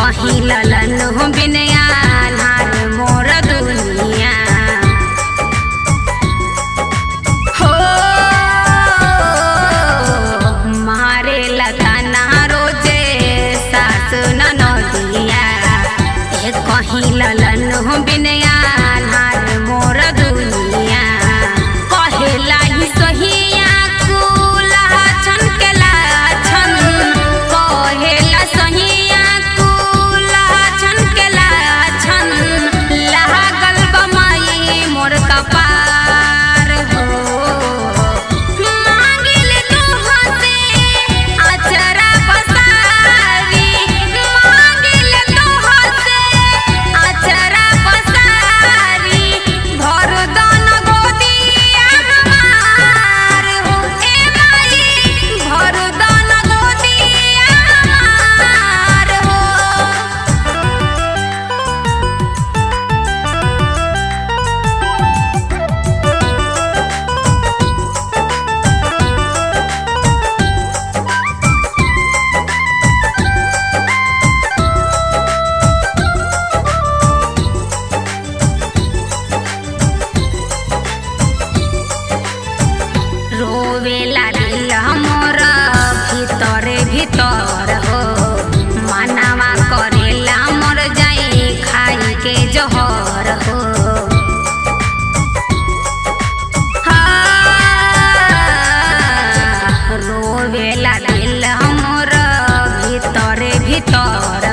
कहीं ललन हो बिनया नार मोर दुनिया हो मारे लगाना रोजे सास ननदिया कहीं ललन हो बिनया नार मोर दुनिया कहेला ही सहिया कुला छन के लाछन कहेला सहिया कुला छन के लाछन लागल बमाई मोर कपार हो मांगिल तोह से अचरा बसारी मांगिल तोह से अचरा बसारी भर दन गोदिया हमार हो ए माई भर दन गोदिया हमार हो। रोवेला दिल मोर भीतरे भीतर हो मानवा करेला मोर जाई खाई के जहर हो रोवेला दिल मोर भीतरे भीतर